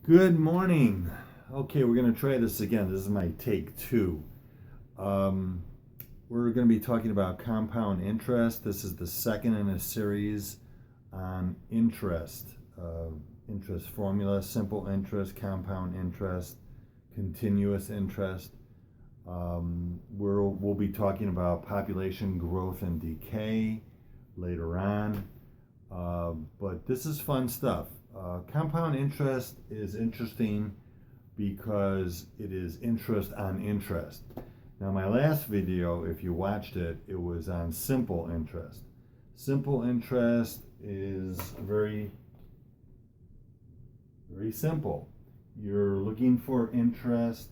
Good morning. Okay, we're going to try this again. This is my take two. Um, we're going to be talking about compound interest. This is the second in a series on interest. Interest formula, simple interest, compound interest, continuous interest. We'll be talking about population growth and decay later on. But this is fun stuff. Compound interest is interesting because it is interest on interest. Now, my last video, if you watched it, it was on simple interest. Simple interest is very, very simple. You're looking for interest.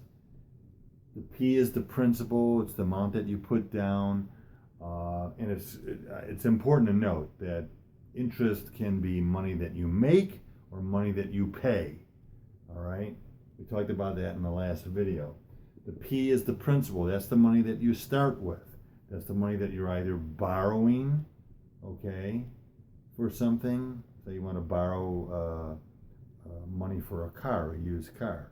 The P is the principal, it's the amount that you put down. And it's important to note that interest can be money that you make or money that you pay. All right? We talked about that in the last video. The P is the principal. That's the money that you start with. That's the money that you're either borrowing, okay, for something. So you want to borrow money for a car, a used car.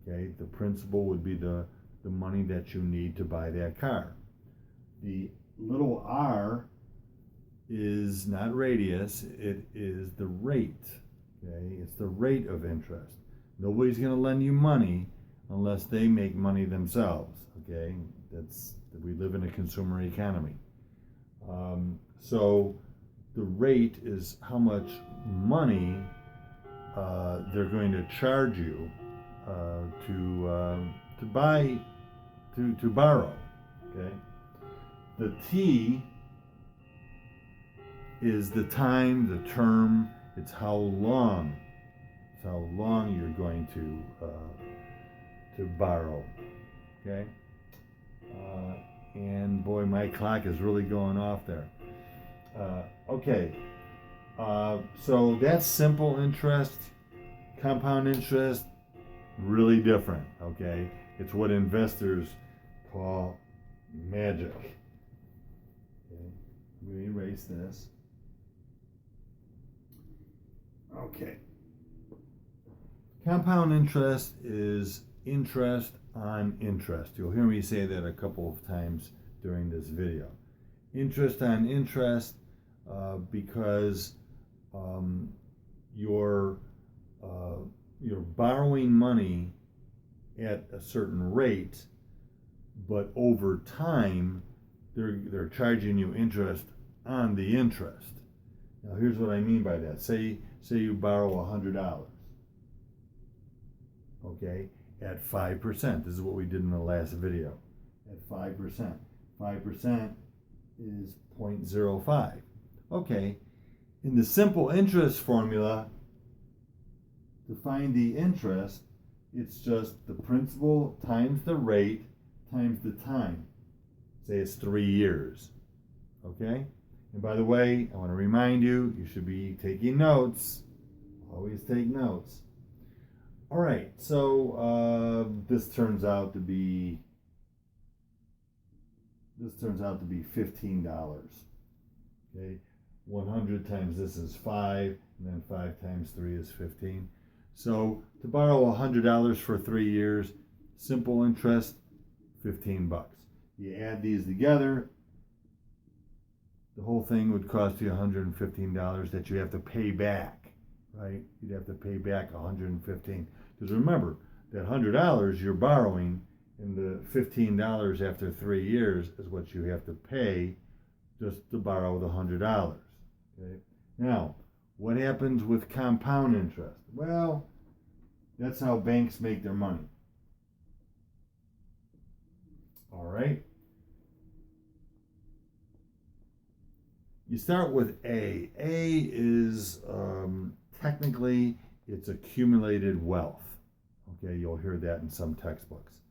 Okay? The principal would be the money that you need to buy that car. The little r is not radius, it is the rate. Okay, it's the rate of interest. Nobody's going to lend you money unless they make money themselves. Okay, we live in a consumer economy. So the rate is how much money they're going to charge you to buy to borrow. Okay, the T is the time, the term. It's how long. It's how long you're going to borrow. Okay. And boy, my clock is really going off there. Okay. So that's simple interest. Compound interest, really different. Okay. It's what investors call magic. Okay. We erase this. Okay. Compound interest is interest on interest. You'll hear me say that a couple of times during this video. Interest on interest because you're borrowing money at a certain rate, but over time they're charging you interest on the interest. Now, here's what I mean by that. Say you borrow $100, okay, at 5%. This is what we did in the last video. At 5%. 5% is 0.05. Okay, in the simple interest formula, to find the interest, it's just the principal times the rate times the time. Say it's 3 years, okay? And by the way, I want to remind you, you should be taking notes. Always take notes. All right, so this turns out to be $15. Okay, 100 times this is 5, and then 5 times 3 is 15. So to borrow $100 for 3 years, simple interest, $15. You add these together, the whole thing would cost you $115 that you have to pay back, right? You'd have to pay back $115. Because remember, that $100 you're borrowing, and the $15 after 3 years is what you have to pay just to borrow the $100. Okay? Now, what happens with compound interest? Well, that's how banks make their money. All right? You start with A. A is technically it's accumulated wealth. Okay, you'll hear that in some textbooks.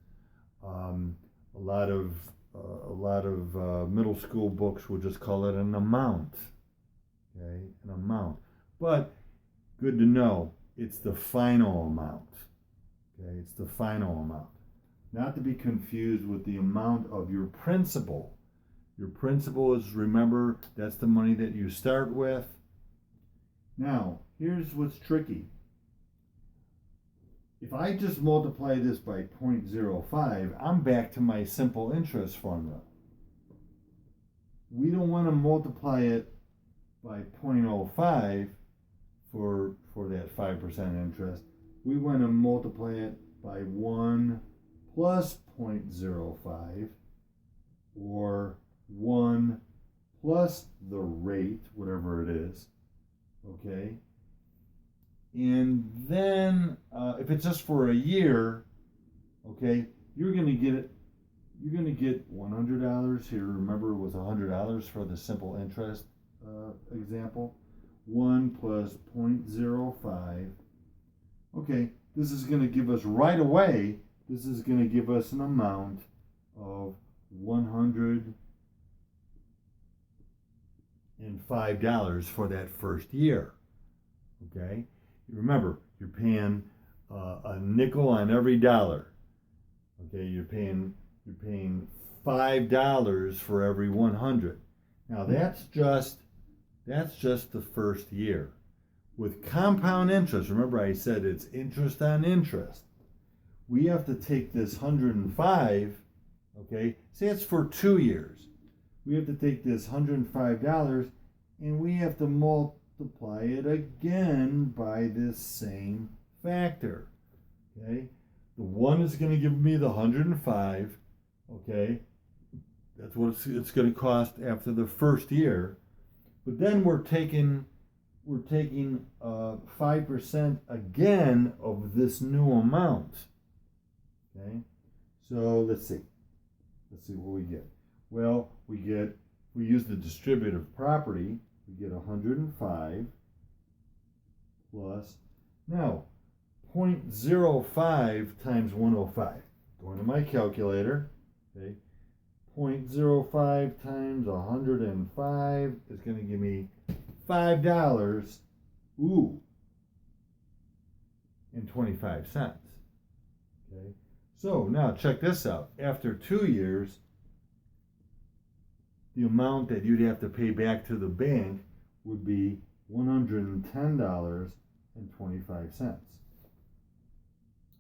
A lot of middle school books will just call it an amount. Okay, an amount. But good to know, it's the final amount. Okay, it's the final amount. Not to be confused with the amount of your principal. Your principal is, remember, that's the money that you start with. Now, here's what's tricky. if I just multiply this by 0.05, I'm back to my simple interest formula. We don't want to multiply it by 0.05 for that 5% interest. We want to multiply it by 1 plus 0.05, or 1 plus the rate, whatever it is, okay? And then if it's just for a year, okay, you're going to get $100 here. Remember, it was $100 for the simple interest example. 1 plus 0.05. Okay, this is going to give us right away, this is going to give us an amount of $105 for that first year. Okay, remember, you're paying a nickel on every dollar. Okay, you're paying $5 for every 100. Now that's just the first year. With compound interest, remember I said it's interest on interest. We have to take this 105, okay, say it's for 2 years. We have to take this $105 and we have to multiply it again by this same factor. Okay? The 1 is going to give me the 105, okay? That's what it's going to cost after the first year. But then we're taking 5% again of this new amount. Okay? So let's see what we get. Well, we use the distributive property, we get 105 plus, now 0.05 times 105. Going to my calculator, okay? 0.05 times 105 is going to give me $5, and 25 cents. Okay? So now check this out. After 2 years, the amount that you'd have to pay back to the bank would be $110.25.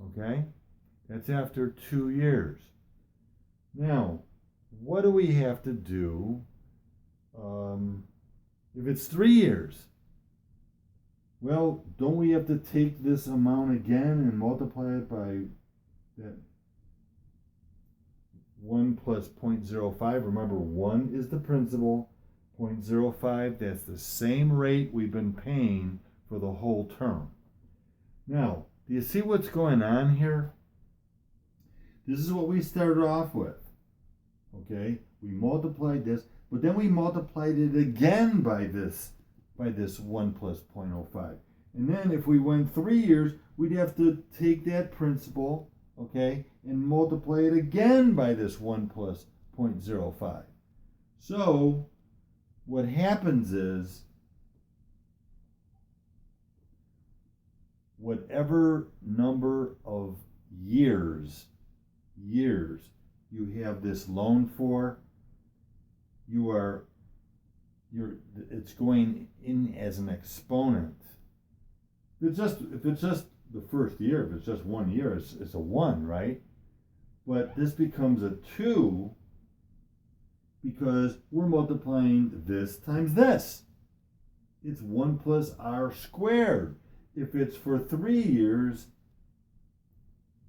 Okay? That's after 2 years. Now, what do we have to do if it's 3 years? Well, don't we have to take this amount again and multiply it by that 1 plus 0.05? Remember, 1 is the principal, 0.05, that's the same rate we've been paying for the whole term. Now, do you see what's going on here? This is what we started off with. Okay, we multiplied this, but then we multiplied it again by this 1 plus 0.05. And then if we went 3 years, we'd have to take that principal, okay, and multiply it again by this 1 plus 0.05. So what happens is, whatever number of years you have this loan for, it's going in as an exponent. If it's just the first year, if it's just 1 year, it's a 1, right? But this becomes a 2 because we're multiplying this times this. It's 1 plus r squared. If it's for 3 years,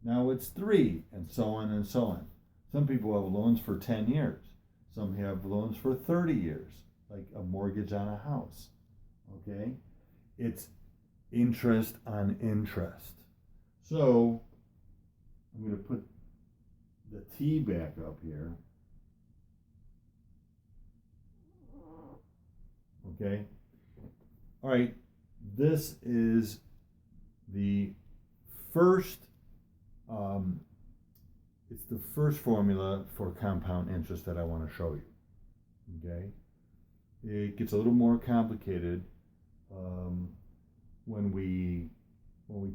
now it's 3, and so on and so on. Some people have loans for 10 years. Some have loans for 30 years, like a mortgage on a house. Okay? It's interest on interest. So, I'm going to put the t back up here. Okay? All right. This is the first it's the first formula for compound interest that I want to show you. Okay, it gets a little more complicated when we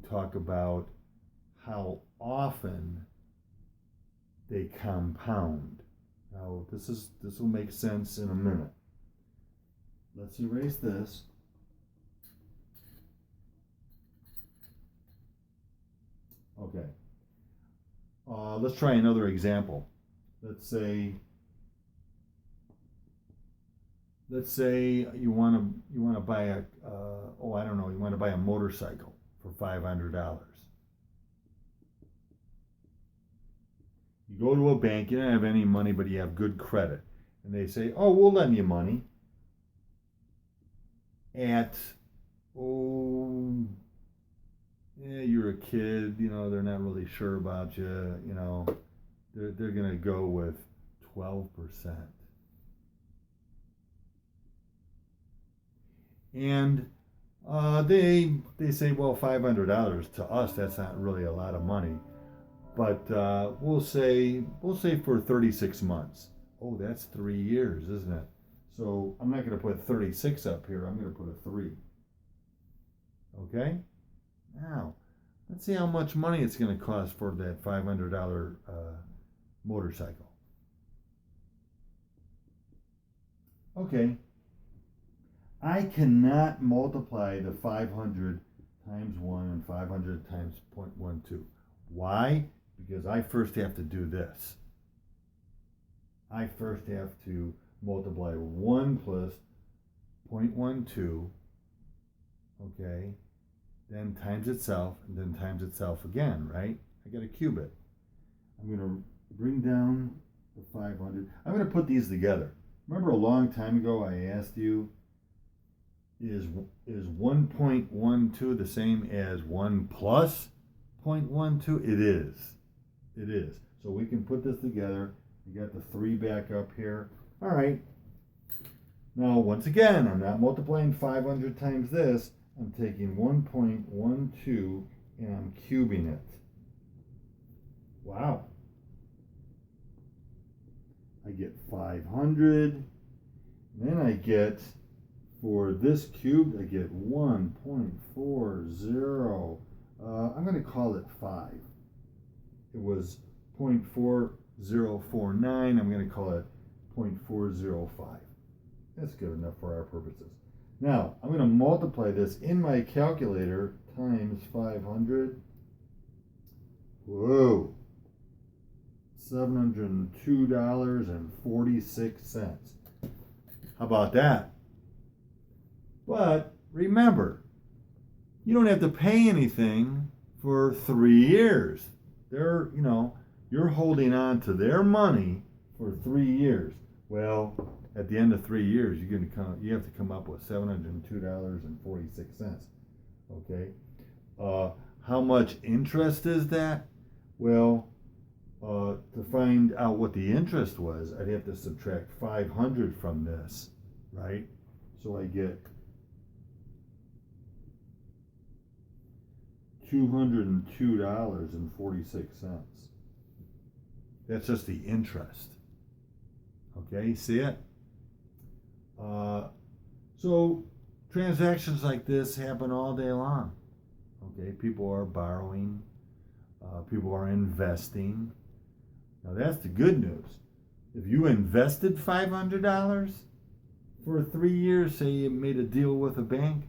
talk about how often they compound. Now this will make sense in a minute. Let's erase this. Okay. Let's try another example. Let's say you want to buy a I don't know, you want to buy a motorcycle for $500. You go to a bank, you don't have any money, but you have good credit, and they say, "Oh, we'll lend you money at oh yeah, you're a kid, they're not really sure about you, they're gonna go with 12%." And they say, well, $500 to us, that's not really a lot of money, but we'll say for 36 months. Oh, that's 3 years, isn't it? So I'm not going to put 36 up here. I'm going to put a 3. Okay. Now, let's see how much money it's going to cost for that $500 motorcycle. Okay. I cannot multiply the 500 times 1 and 500 times 0.12. Why? Because I first have to do this. I first have to multiply 1 plus 0.12, okay, then times itself, and then times itself again, right? I got to cube it. I'm going to bring down the 500. I'm going to put these together. Remember a long time ago I asked you, is 1.12 the same as 1 plus 0.12? It is. It is. So we can put this together. We got the 3 back up here. All right. Now, once again, I'm not multiplying 500 times this. I'm taking 1.12 and I'm cubing it. Wow. I get 500. Then I get, for this cubed, I get 1.40. I'm going to call it 5. It was 0.4049. I'm going to call it 0.405. That's good enough for our purposes. Now, I'm going to multiply this in my calculator times 500. Whoa. $702.46. How about that? But remember, you don't have to pay anything for 3 years. You're holding on to their money for 3 years. Well, at the end of 3 years, you have to come up with $702.46. Okay. How much interest is that? Well, to find out what the interest was, I'd have to subtract 500 from this, right? So I get $202.46. That's just the interest. Okay, see it? So transactions like this happen all day long. Okay, people are borrowing, people are investing. Now that's the good news. If you invested $500 for 3 years, say you made a deal with a bank,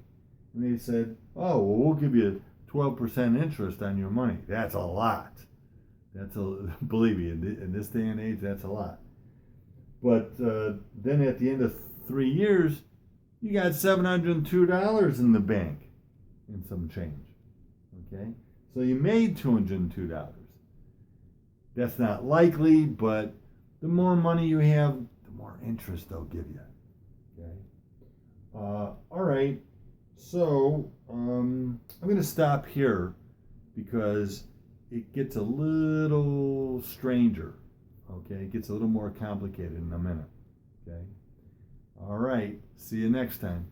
and they said, "Oh, well, we'll give you 12% interest on your money." That's a lot. Believe me, in this day and age, that's a lot. But then at the end of 3 years, you got $702 in the bank and some change. Okay? So you made $202. That's not likely, but the more money you have, the more interest they'll give you. Okay? All right. So I'm going to stop here because it gets a little stranger. Okay? It gets a little more complicated in a minute. Okay? All right. See you next time.